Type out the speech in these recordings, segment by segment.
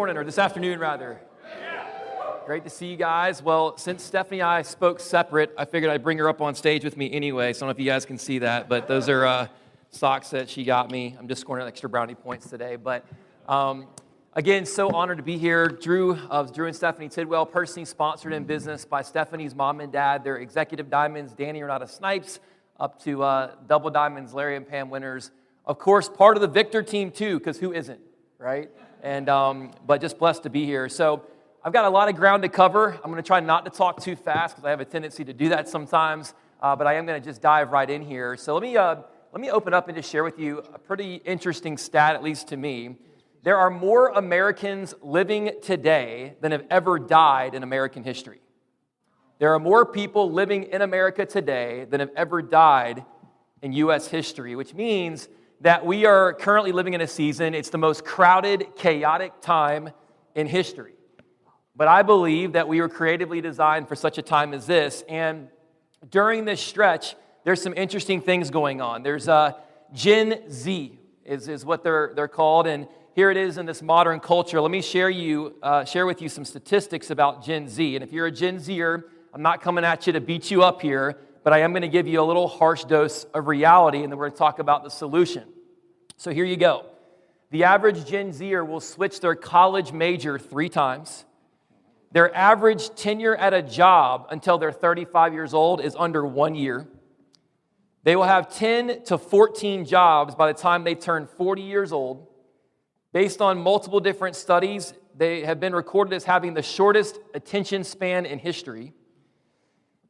morning, or this afternoon, rather. Great to see you guys. Well, since Stephanie and I spoke separate, I figured I'd bring her up on stage with me anyway. So I don't know if you guys can see that, but those are socks that she got me. I'm just scoring extra brownie points today. But again, so honored to be here. Drew and Stephanie Tidwell, personally sponsored in business by Stephanie's mom and dad. They're executive diamonds, Danny Renata Snipes, up to double diamonds, Larry and Pam winners. Of course, part of the Victor team too, because who isn't, right? And but just blessed to be here. So I've got a lot of ground to cover. I'm going to try not to talk too fast because I have a tendency to do that sometimes. But I am going to just dive right in here. So let me open up and just share with you a pretty interesting stat, at least to me. There are more Americans living today than have ever died in American history. There are more people living in America today than have ever died in U.S. history, which means that we are currently living in a season, it's the most crowded, chaotic time in history. But I believe that we were creatively designed for such a time as this, and during this stretch, there's some interesting things going on. There's Gen Z is what they're called, and here it is in this modern culture. Let me share with you some statistics about Gen Z, and if you're a Gen Zer, I'm not coming at you to beat you up here, but I am going to give you a little harsh dose of reality, and then we're going to talk about the solution. So here you go. The average Gen Zer will switch their college major 3 times. Their average tenure at a job until they're 35 years old is under 1 year. They will have 10 to 14 jobs by the time they turn 40 years old. Based on multiple different studies, they have been recorded as having the shortest attention span in history.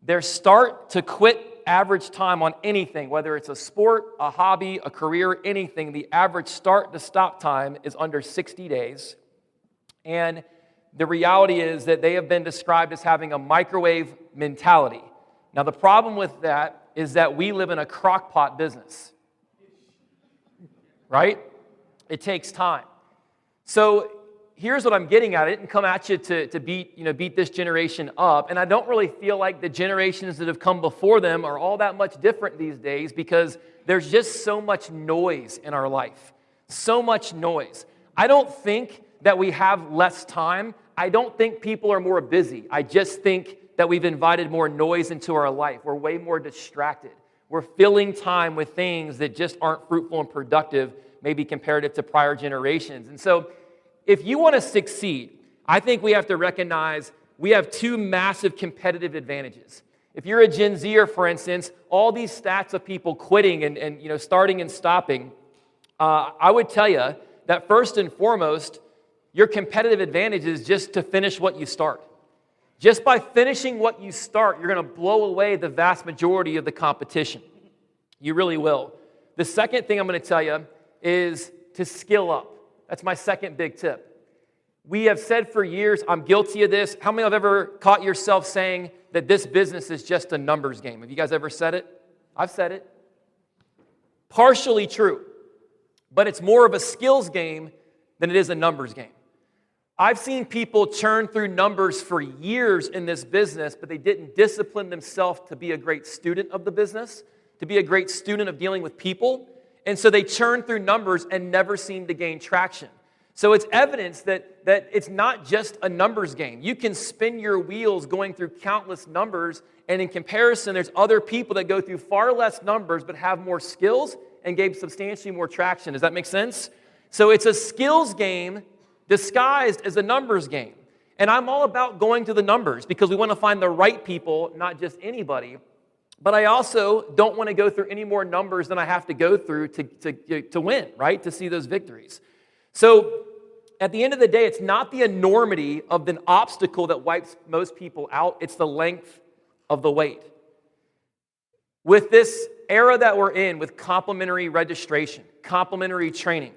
Their start to quit average time on anything, whether it's a sport, a hobby, a career, anything, the average start to stop time is under 60 days. And the reality is that they have been described as having a microwave mentality. Now, the problem with that is that we live in a crock-pot business, right? It takes time. So here's what I'm getting at. I didn't come at you to beat this generation up, and I don't really feel like the generations that have come before them are all that much different these days because there's just so much noise in our life, so much noise. I don't think that we have less time. I don't think people are more busy. I just think that we've invited more noise into our life. We're way more distracted. We're filling time with things that just aren't fruitful and productive, maybe comparative to prior generations. And so if you want to succeed, I think we have to recognize we have 2 massive competitive advantages. If you're a Gen Zer, for instance, all these stats of people quitting and starting and stopping, I would tell you that first and foremost, your competitive advantage is just to finish what you start. Just by finishing what you start, you're going to blow away the vast majority of the competition. You really will. The second thing I'm going to tell you is to skill up. That's my second big tip. We have said for years, I'm guilty of this. How many have ever caught yourself saying that this business is just a numbers game? Have you guys ever said it? I've said it. Partially true, but it's more of a skills game than it is a numbers game. I've seen people churn through numbers for years in this business, but they didn't discipline themselves to be a great student of the business, to be a great student of dealing with people. And so they churn through numbers and never seem to gain traction. So it's evidence that it's not just a numbers game. You can spin your wheels going through countless numbers, and in comparison, there's other people that go through far less numbers but have more skills and gain substantially more traction. Does that make sense? So it's a skills game disguised as a numbers game. And I'm all about going to the numbers because we want to find the right people, not just anybody. But I also don't want to go through any more numbers than I have to go through to win, right? To see those victories. So at the end of the day, it's not the enormity of the obstacle that wipes most people out. It's the length of the wait. With this era that we're in, with complimentary registration, complimentary training,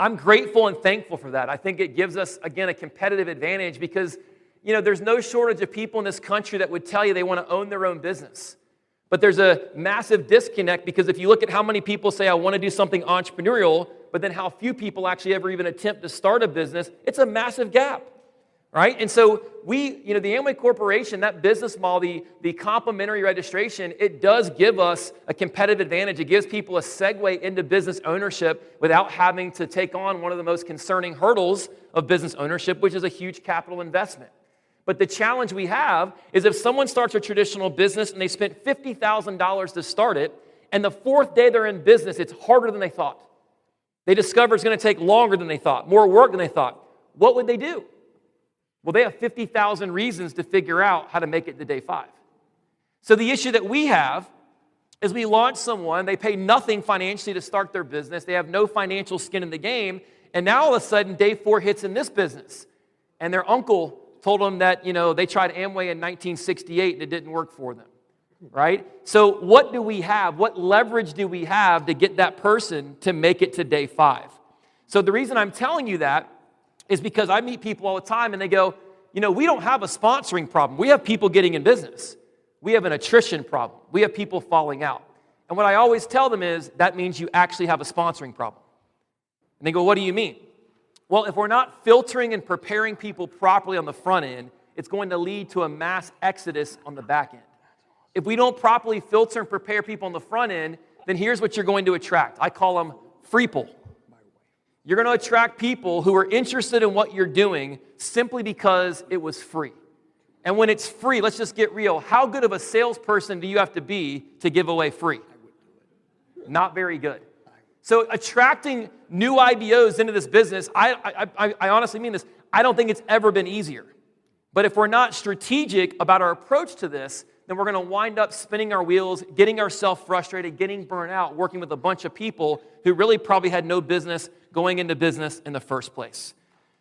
I'm grateful and thankful for that. I think it gives us, again, a competitive advantage because, there's no shortage of people in this country that would tell you they want to own their own business. But there's a massive disconnect because if you look at how many people say, I want to do something entrepreneurial, but then how few people actually ever even attempt to start a business, it's a massive gap. right? And so the Amway Corporation, that business model, the complimentary registration, it does give us a competitive advantage. It gives people a segue into business ownership without having to take on one of the most concerning hurdles of business ownership, which is a huge capital investment. But the challenge we have is if someone starts a traditional business and they spent $50,000 to start it, and the fourth day they're in business, it's harder than they thought. They discover it's going to take longer than they thought, more work than they thought. What would they do? Well, they have 50,000 reasons to figure out how to make it to day 5. So the issue that we have is we launch someone, they pay nothing financially to start their business, they have no financial skin in the game, and now all of a sudden day 4 hits in this business. And their uncle told them that, they tried Amway in 1968 and it didn't work for them, right? So what do we have? What leverage do we have to get that person to make it to day 5? So the reason I'm telling you that is because I meet people all the time and they go, we don't have a sponsoring problem. We have people getting in business. We have an attrition problem. We have people falling out. And what I always tell them is that means you actually have a sponsoring problem. And they go, what do you mean? Well, if we're not filtering and preparing people properly on the front end, it's going to lead to a mass exodus on the back end. If we don't properly filter and prepare people on the front end, then here's what you're going to attract. I call them freeple. You're going to attract people who are interested in what you're doing simply because it was free. And when it's free, let's just get real. How good of a salesperson do you have to be to give away free? Not very good. So attracting new IBOs into this business, I honestly mean this, I don't think it's ever been easier. But if we're not strategic about our approach to this, then we're going to wind up spinning our wheels, getting ourselves frustrated, getting burnt out, working with a bunch of people who really probably had no business going into business in the first place.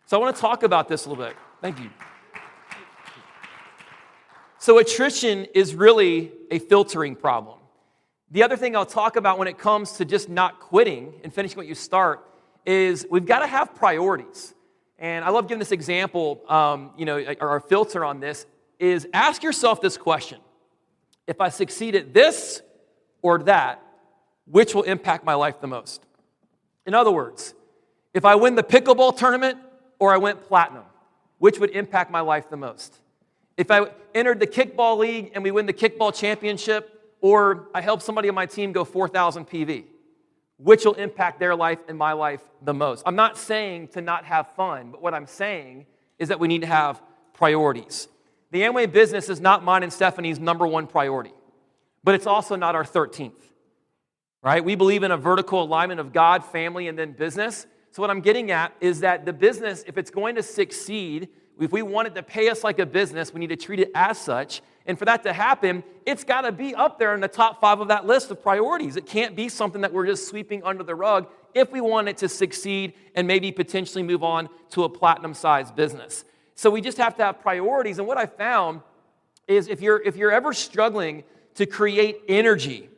So I want to talk about this a little bit. Thank you. So attrition is really a filtering problem. The other thing I'll talk about when it comes to just not quitting and finishing what you start is we've got to have priorities. And I love giving this example, our filter on this is ask yourself this question. If I succeed at this or that, which will impact my life the most? In other words, if I win the pickleball tournament or I went platinum, which would impact my life the most? If I entered the kickball league and we win the kickball championship, or I help somebody on my team go 4,000 PV, which will impact their life and my life the most? I'm not saying to not have fun, but what I'm saying is that we need to have priorities. The Amway business is not mine and Stephanie's number one priority, but it's also not our 13th, right? We believe in a vertical alignment of God, family, and then business. So what I'm getting at is that the business, if it's going to succeed, if we want it to pay us like a business, we need to treat it as such. And for that to happen, it's got to be up there in the top 5 of that list of priorities. It can't be something that we're just sweeping under the rug if we want it to succeed and maybe potentially move on to a platinum-sized business. So we just have to have priorities. And what I found is if you're ever struggling to create energy,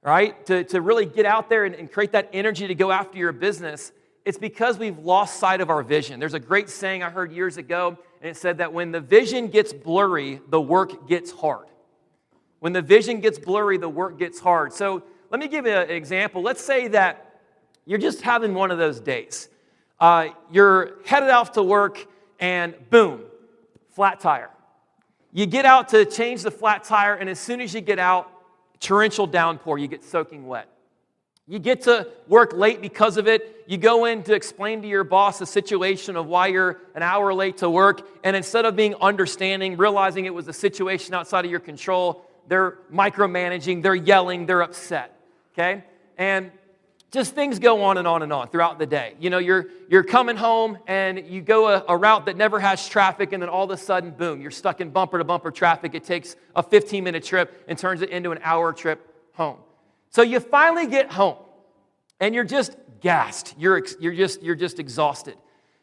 right, to really get out there and create that energy to go after your business, it's because we've lost sight of our vision. There's a great saying I heard years ago, and it said that when the vision gets blurry, the work gets hard. When the vision gets blurry, the work gets hard. So let me give you an example. Let's say that you're just having one of those days. You're headed off to work, and boom, flat tire. You get out to change the flat tire, and as soon as you get out, torrential downpour, you get soaking wet. You get to work late because of it. You go in to explain to your boss the situation of why you're an hour late to work, and instead of being understanding, realizing it was a situation outside of your control, they're micromanaging, they're yelling, they're upset, okay? And just things go on and on and on throughout the day. You know, you're coming home and you go a route that never has traffic, and then all of a sudden, boom, you're stuck in bumper-to-bumper traffic. It takes a 15-minute trip and turns it into an hour trip home. So you finally get home, and you're just gassed. You're just exhausted.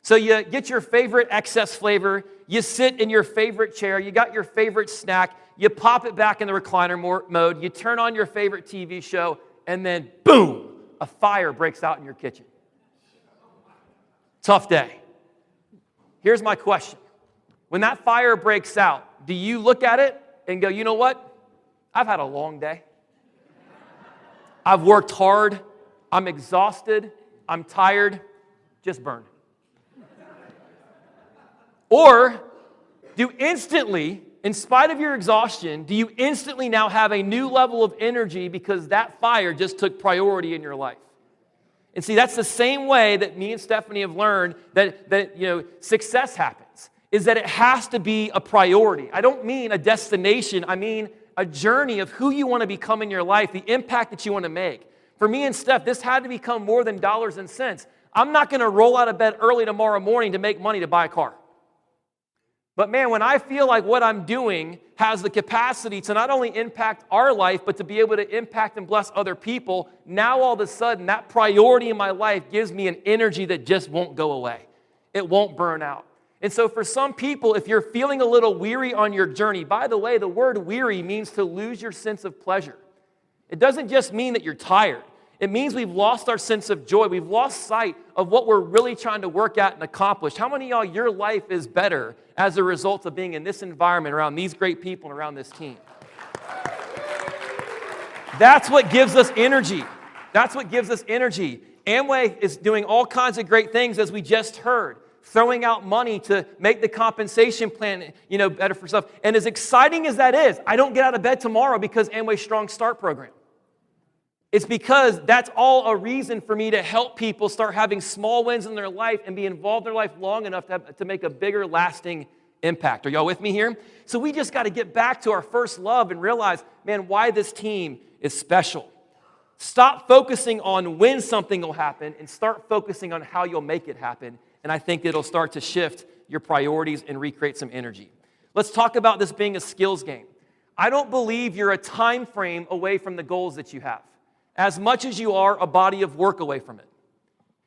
So you get your favorite excess flavor. You sit in your favorite chair. You got your favorite snack. You pop it back in the recliner mode. You turn on your favorite TV show, and then boom, a fire breaks out in your kitchen. Tough day. Here's my question. When that fire breaks out, do you look at it and go, you know what? I've had a long day. I've worked hard. I'm exhausted. I'm tired. Just burn. Or do instantly, in spite of your exhaustion, do you instantly now have a new level of energy because that fire just took priority in your life? And see, that's the same way that me and Stephanie have learned that success happens, is that it has to be a priority. I don't mean a destination, I mean a journey of who you want to become in your life, the impact that you want to make. For me and Steph, this had to become more than dollars and cents. I'm not going to roll out of bed early tomorrow morning to make money to buy a car. But man, when I feel like what I'm doing has the capacity to not only impact our life, but to be able to impact and bless other people, now all of a sudden that priority in my life gives me an energy that just won't go away. It won't burn out. And so for some people, if you're feeling a little weary on your journey, by the way, the word weary means to lose your sense of pleasure. It doesn't just mean that you're tired. It means we've lost our sense of joy. We've lost sight of what we're really trying to work at and accomplish. How many of y'all, your life is better as a result of being in this environment, around these great people, and around this team? That's what gives us energy. That's what gives us energy. Amway is doing all kinds of great things, as we just heard, throwing out money to make the compensation plan, better for stuff. And as exciting as that is, I don't get out of bed tomorrow because Amway's Strong Start program. It's because that's all a reason for me to help people start having small wins in their life and be involved in their life long enough to make a bigger, lasting impact. Are y'all with me here? So we just got to get back to our first love and realize, man, why this team is special. Stop focusing on when something will happen and start focusing on how you'll make it happen. And I think it'll start to shift your priorities and recreate some energy. Let's talk about this being a skills game. I don't believe you're a time frame away from the goals that you have, as much as you are a body of work away from it.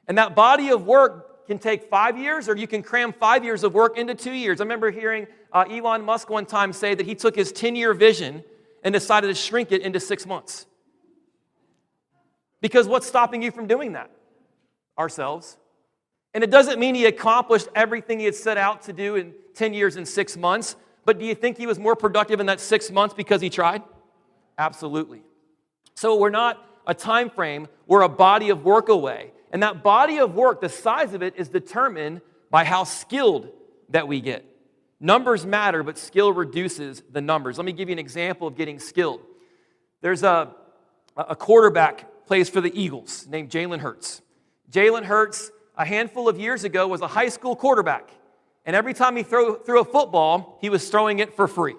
And that body of work can take 5 years, or you can cram 5 years of work into 2 years. I remember hearing Elon Musk one time say that he took his 10-year vision and decided to shrink it into 6 months. Because what's stopping you from doing that? Ourselves. And it doesn't mean he accomplished everything he had set out to do in 10 years and 6 months, but do you think he was more productive in that 6 months because he tried? Absolutely. So we're not a time frame, we're a body of work away. And that body of work, the size of it, is determined by how skilled that we get. Numbers matter, but skill reduces the numbers. Let me give you an example of getting skilled. There's a quarterback plays for the Eagles named Jalen Hurts. Jalen Hurts, a handful of years ago, was a high school quarterback. And every time he threw a football, he was throwing it for free.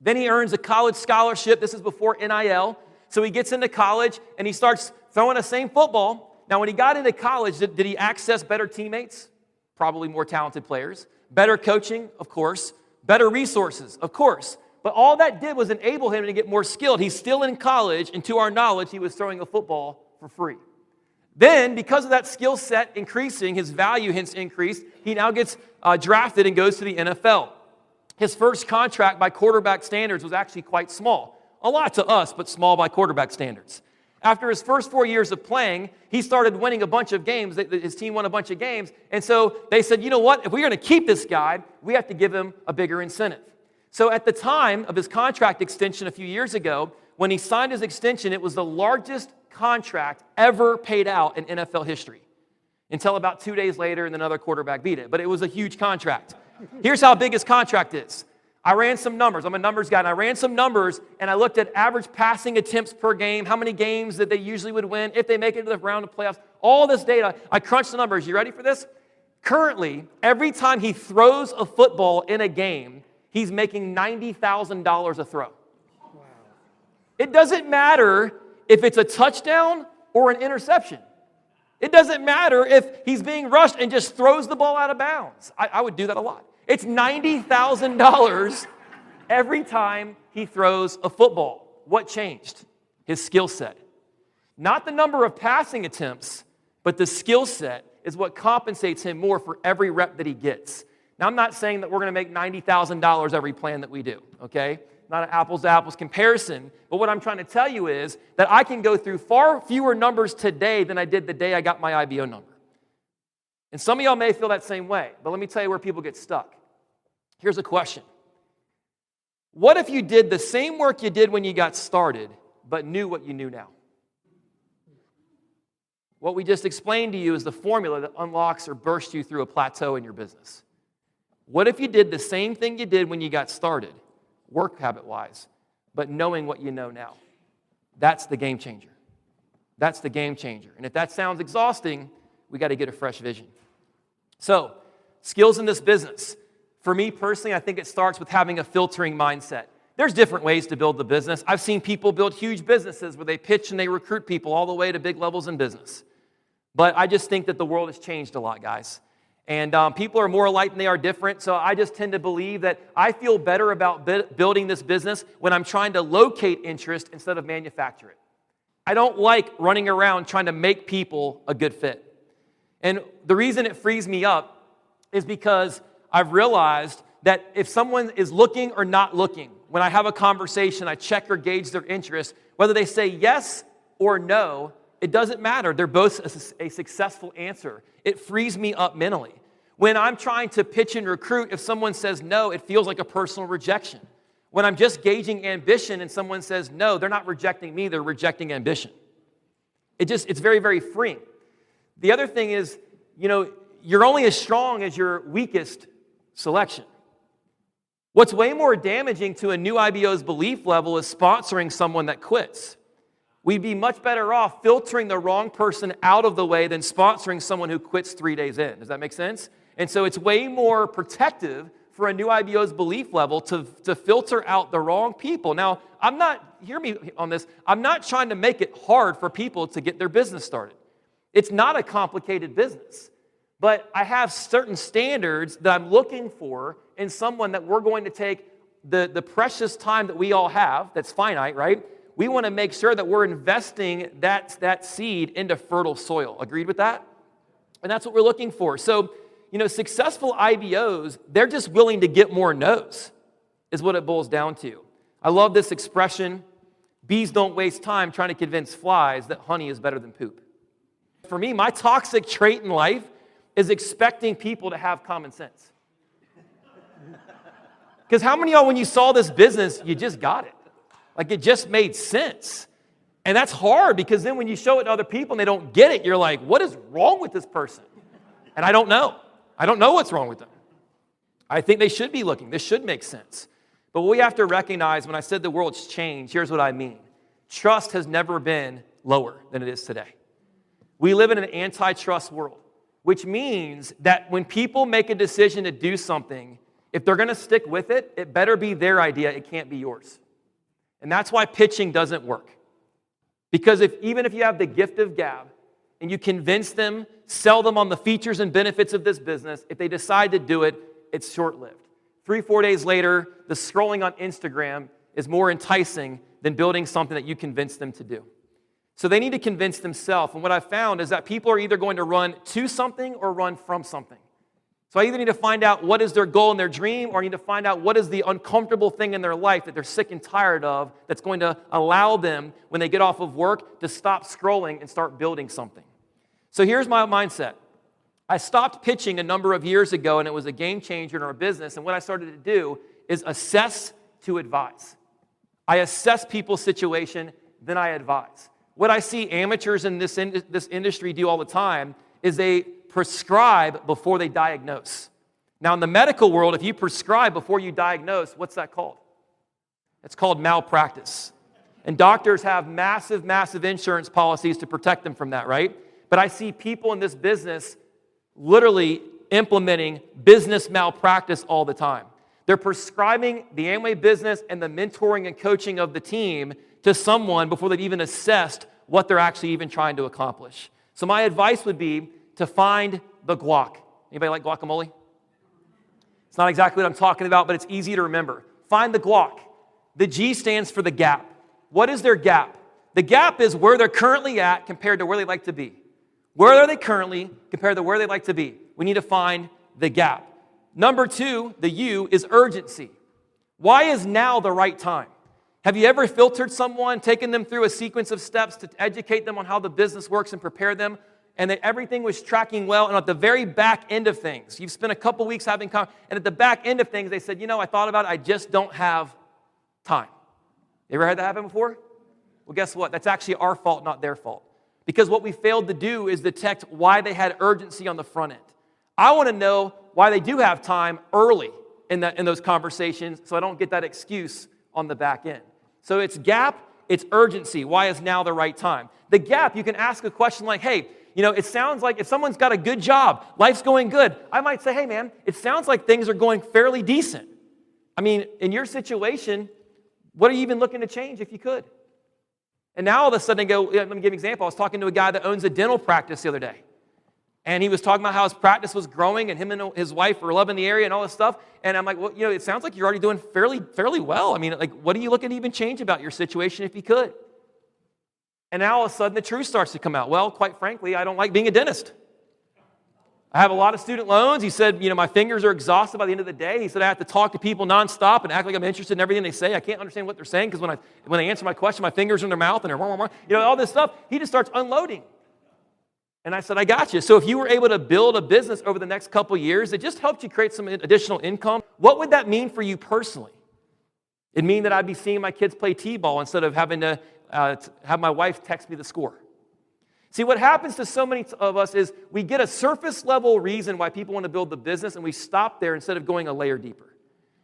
Then he earns a college scholarship. This is before NIL. So he gets into college and he starts throwing the same football. Now, when he got into college, did he access better teammates? Probably more talented players. Better coaching? Of course. Better resources? Of course. But all that did was enable him to get more skilled. He's still in college, and to our knowledge, he was throwing a football for free. Then, because of that skill set increasing, his value hence increased, he now gets drafted and goes to the NFL. His first contract by quarterback standards was actually quite small. A lot to us, but small by quarterback standards. After his first 4 years of playing, he started winning a bunch of games. His team won a bunch of games. And so they said, you know what? If we're going to keep this guy, we have to give him a bigger incentive. So at the time of his contract extension a few years ago, when he signed his extension, it was the largest contract ever paid out in NFL history. Until about 2 days later, and another quarterback beat it. But it was a huge contract. Here's how big his contract is. I ran some numbers. I'm a numbers guy, and I ran some numbers, and I looked at average passing attempts per game, how many games that they usually would win, if they make it to the round of playoffs, all this data. I crunched the numbers. You ready for this? Currently, every time he throws a football in a game, he's making $90,000 a throw. Wow. It doesn't matter if it's a touchdown or an interception. It doesn't matter if he's being rushed and just throws the ball out of bounds. I would do that a lot. It's $90,000 every time he throws a football. What changed? His skill set. Not the number of passing attempts, but the skill set is what compensates him more for every rep that he gets. Now, I'm not saying that we're going to make $90,000 every plan that we do, okay? Not an apples-to-apples comparison, but what I'm trying to tell you is that I can go through far fewer numbers today than I did the day I got my IBO number. And some of y'all may feel that same way, but let me tell you where people get stuck. Here's a question. What if you did the same work you did when you got started, but knew what you knew now? What we just explained to you is the formula that unlocks or bursts you through a plateau in your business. What if you did the same thing you did when you got started, work habit-wise, but knowing what you know now? That's the game changer. That's the game changer. And if that sounds exhausting, we got to get a fresh vision. So, skills in this business. For me personally, I think it starts with having a filtering mindset. There's different ways to build the business. I've seen people build huge businesses where they pitch and they recruit people all the way to big levels in business. But I just think that the world has changed a lot, guys. And people are more alike than they are different. So I just tend to believe that I feel better about building this business when I'm trying to locate interest instead of manufacture it. I don't like running around trying to make people a good fit. And the reason it frees me up is because I've realized that if someone is looking or not looking, when I have a conversation, I check or gauge their interest, whether they say yes or no, it doesn't matter. They're both a successful answer. It frees me up mentally. When I'm trying to pitch and recruit, if someone says no, it feels like a personal rejection. When I'm just gauging ambition and someone says no, they're not rejecting me, they're rejecting ambition. It's very, very freeing. The other thing is, you're only as strong as your weakest selection. What's way more damaging to a new IBO's belief level is sponsoring someone that quits. We'd be much better off filtering the wrong person out of the way than sponsoring someone who quits 3 days in. Does that make sense? And so it's way more protective for a new IBO's belief level to filter out the wrong people. Now, hear me on this, I'm not trying to make it hard for people to get their business started. It's not a complicated business. But I have certain standards that I'm looking for in someone that we're going to take the precious time that we all have, that's finite, right? We want to make sure that we're investing that seed into fertile soil. Agreed with that? And that's what we're looking for. So, successful IBOs, they're just willing to get more no's, is what it boils down to. I love this expression, bees don't waste time trying to convince flies that honey is better than poop. For me, my toxic trait in life is expecting people to have common sense. Because how many of y'all, when you saw this business, you just got it? Like it just made sense. And that's hard because then when you show it to other people and they don't get it, you're like, what is wrong with this person? And I don't know. I don't know what's wrong with them. I think they should be looking. This should make sense. But what we have to recognize, when I said the world's changed, here's what I mean. Trust has never been lower than it is today. We live in an antitrust world, which means that when people make a decision to do something, if they're going to stick with it, it better be their idea. It can't be yours. And that's why pitching doesn't work. Because even if you have the gift of gab and you convince them, sell them on the features and benefits of this business, if they decide to do it, it's short-lived. 3-4 days later, the scrolling on Instagram is more enticing than building something that you convince them to do. So they need to convince themselves. And what I've found is that people are either going to run to something or run from something. So I either need to find out what is their goal and their dream, or I need to find out what is the uncomfortable thing in their life that they're sick and tired of that's going to allow them, when they get off of work, to stop scrolling and start building something. So here's my mindset. I stopped pitching a number of years ago, and it was a game changer in our business. And what I started to do is assess to advise. I assess people's situation, then I advise. What I see amateurs in this industry do all the time is they prescribe before they diagnose. Now, in the medical world, if you prescribe before you diagnose, what's that called? It's called malpractice. And doctors have massive, massive insurance policies to protect them from that, right? But I see people in this business literally implementing business malpractice all the time. They're prescribing the Amway business and the mentoring and coaching of the team to someone before they've even assessed what they're actually even trying to accomplish. So my advice would be to find the GUAC. Anybody like guacamole? It's not exactly what I'm talking about, but it's easy to remember. Find the GUAC. The G stands for the gap. What is their gap? The gap is where they're currently at compared to where they'd like to be. Where are they currently compared to where they'd like to be? We need to find the gap. Number 2, the U, is urgency. Why is now the right time? Have you ever filtered someone, taken them through a sequence of steps to educate them on how the business works and prepare them, and that everything was tracking well, and at the very back end of things, you've spent a couple weeks having and at the back end of things, they said, I thought about it, I just don't have time. You ever had that happen before? Well, guess what? That's actually our fault, not their fault. Because what we failed to do is detect why they had urgency on the front end. I want to know why they do have time early in those conversations so I don't get that excuse on the back end. So it's gap, it's urgency. Why is now the right time? The gap, you can ask a question like, hey, it sounds like if someone's got a good job, life's going good, I might say, hey, man, it sounds like things are going fairly decent. I mean, in your situation, what are you even looking to change if you could? And now all of a sudden I go, let me give you an example. I was talking to a guy that owns a dental practice the other day. And he was talking about how his practice was growing and him and his wife were loving the area and all this stuff. And I'm like, well, it sounds like you're already doing fairly well. I mean, like, what are you looking to even change about your situation if you could? And now all of a sudden the truth starts to come out. Well, quite frankly, I don't like being a dentist. I have a lot of student loans. He said, my fingers are exhausted by the end of the day. He said, I have to talk to people nonstop and act like I'm interested in everything they say. I can't understand what they're saying because when they answer my question, my fingers are in their mouth and they're, all this stuff. He just starts unloading. And I said, I got you. So if you were able to build a business over the next couple years, it just helped you create some additional income. What would that mean for you personally? It'd mean that I'd be seeing my kids play t-ball instead of having to have my wife text me the score. See, what happens to so many of us is we get a surface level reason why people want to build the business and we stop there instead of going a layer deeper.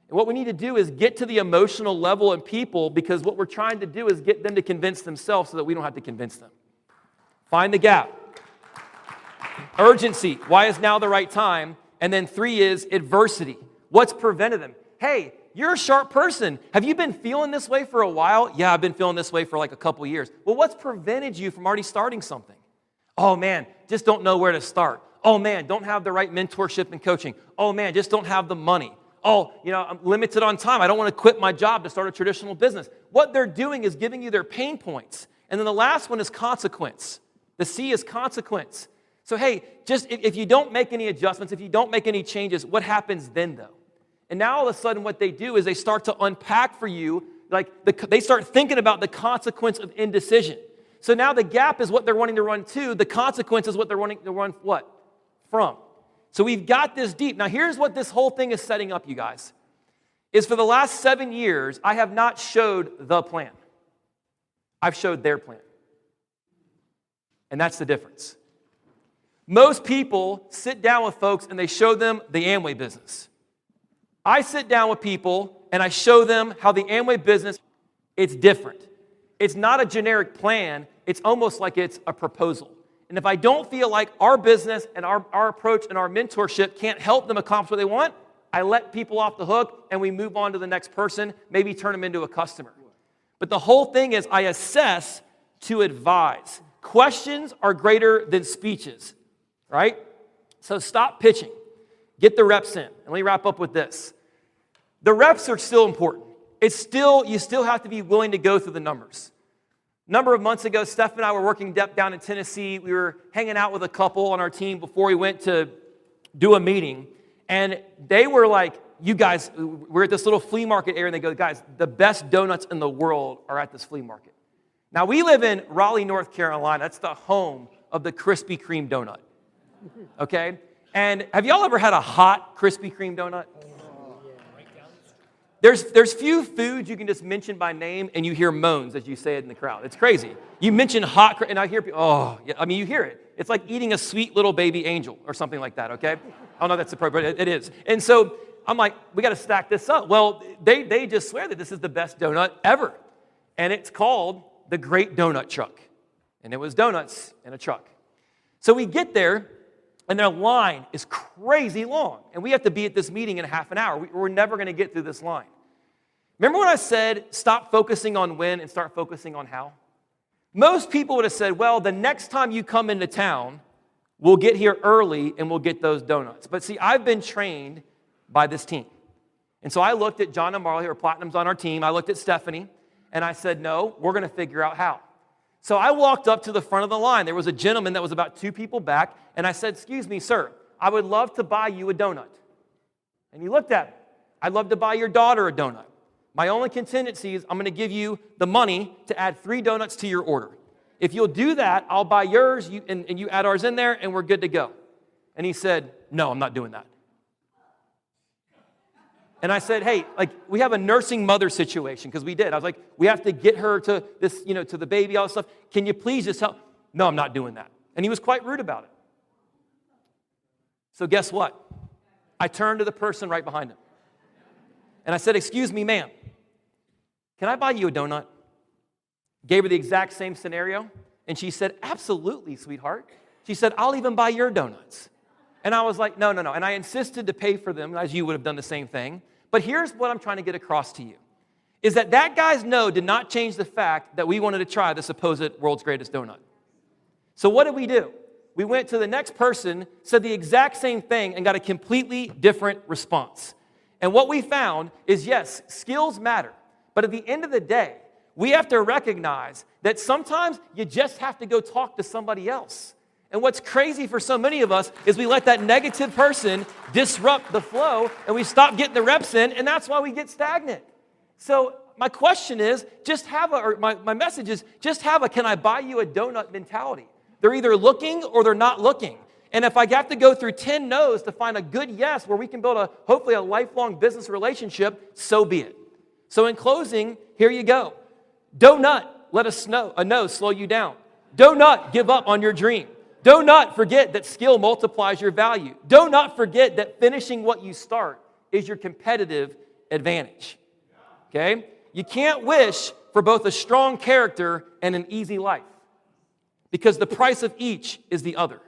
And what we need to do is get to the emotional level in people because what we're trying to do is get them to convince themselves so that we don't have to convince them. Find the gap. Urgency. Why is now the right time? And then 3 is adversity. What's prevented them? Hey, you're a sharp person. Have you been feeling this way for a while? Yeah, I've been feeling this way for like a couple years. Well, what's prevented you from already starting something? Oh man, just don't know where to start. Oh man, don't have the right mentorship and coaching. Oh man, just don't have the money. Oh, I'm limited on time. I don't want to quit my job to start a traditional business. What they're doing is giving you their pain points. And then the last one is consequence. The C is consequence. So hey, just if you don't make any adjustments, if you don't make any changes, what happens then though? And now all of a sudden what they do is they start to unpack for you, they start thinking about the consequence of indecision. So now the gap is what they're wanting to run to, the consequence is what they're wanting to run what? From. So we've got this deep. Now here's what this whole thing is setting up, you guys, is for the last 7 years, I have not showed the plan. I've showed their plan. And that's the difference. Most people sit down with folks and they show them the Amway business. I sit down with people and I show them how the Amway business, it's different. It's not a generic plan. It's almost like it's a proposal. And if I don't feel like our business and our approach and our mentorship can't help them accomplish what they want, I let people off the hook and we move on to the next person, maybe turn them into a customer. But the whole thing is I assess to advise. Questions are greater than speeches. Right? So stop pitching. Get the reps in. And let me wrap up with this. The reps are still important. You still have to be willing to go through the numbers. A number of months ago, Steph and I were working down in Tennessee. We were hanging out with a couple on our team before we went to do a meeting. And they were like, you guys, we're at this little flea market area. And they go, guys, the best donuts in the world are at this flea market. Now, we live in Raleigh, North Carolina. That's the home of the Krispy Kreme donut. Okay? And have y'all ever had a hot Krispy Kreme donut? There's few foods you can just mention by name and you hear moans as you say it in the crowd. It's crazy. You mention hot, and I hear people, you hear it. It's like eating a sweet little baby angel or something like that, okay? I don't know if that's appropriate, but it is. And so I'm like, we got to stack this up. Well, they just swear that this is the best donut ever. And it's called the Great Donut Truck. And it was donuts in a truck. So we get there, and their line is crazy long. And we have to be at this meeting in half an hour. We're never going to get through this line. Remember when I said stop focusing on when and start focusing on how? Most people would have said, well, the next time you come into town, we'll get here early and we'll get those donuts. But see, I've been trained by this team. And so I looked at John and Marley, who are Platinums on our team. I looked at Stephanie, and I said, no, we're going to figure out how. So I walked up to the front of the line. There was a gentleman that was about 2 people back, and I said, excuse me, sir, I would love to buy you a donut. And he looked at me. I'd love to buy your daughter a donut. My only contingency is I'm going to give you the money to add 3 donuts to your order. If you'll do that, I'll buy yours, and you add ours in there, and we're good to go. And he said, no, I'm not doing that. And I said, hey, we have a nursing mother situation, because we did. I was like, we have to get her to this, to the baby, all this stuff. Can you please just help? No, I'm not doing that. And he was quite rude about it. So guess what? I turned to the person right behind him. And I said, "Excuse me, ma'am, can I buy you a donut?" Gave her the exact same scenario. And she said, "Absolutely, sweetheart." She said, "I'll even buy your donuts." And I was like, no. And I insisted to pay for them, as you would have done the same thing. But here's what I'm trying to get across to you, is that guy's no did not change the fact that we wanted to try the supposed world's greatest donut. So what did we do? We went to the next person, said the exact same thing, and got a completely different response. And what we found is, yes, skills matter. But at the end of the day, we have to recognize that sometimes you just have to go talk to somebody else. And what's crazy for so many of us is we let that negative person disrupt the flow, and we stop getting the reps in, and that's why we get stagnant. So my question is, my message is, just have a "can I buy you a donut" mentality. They're either looking or they're not looking. And if I have to go through 10 no's to find a good yes where we can build hopefully a lifelong business relationship, so be it. So in closing, here you go. Do not let a no slow you down. Do not give up on your dream. Do not forget that skill multiplies your value. Do not forget that finishing what you start is your competitive advantage. Okay? You can't wish for both a strong character and an easy life, because the price of each is the other.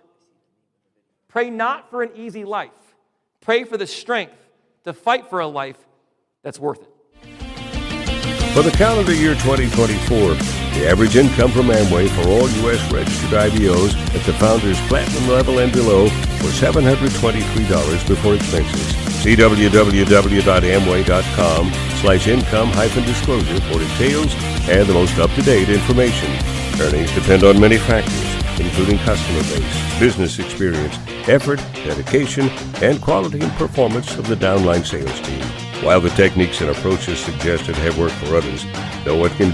Pray not for an easy life. Pray for the strength to fight for a life that's worth it. For the calendar year 2024, the average income from Amway for all U.S. registered IBOs at the Founders Platinum level and below was $723 before expenses. See www.amway.com/income-disclosure for details and the most up-to-date information. Earnings depend on many factors, including customer base, business experience, effort, dedication, and quality and performance of the downline sales team. While the techniques and approaches suggested have worked for others, no one can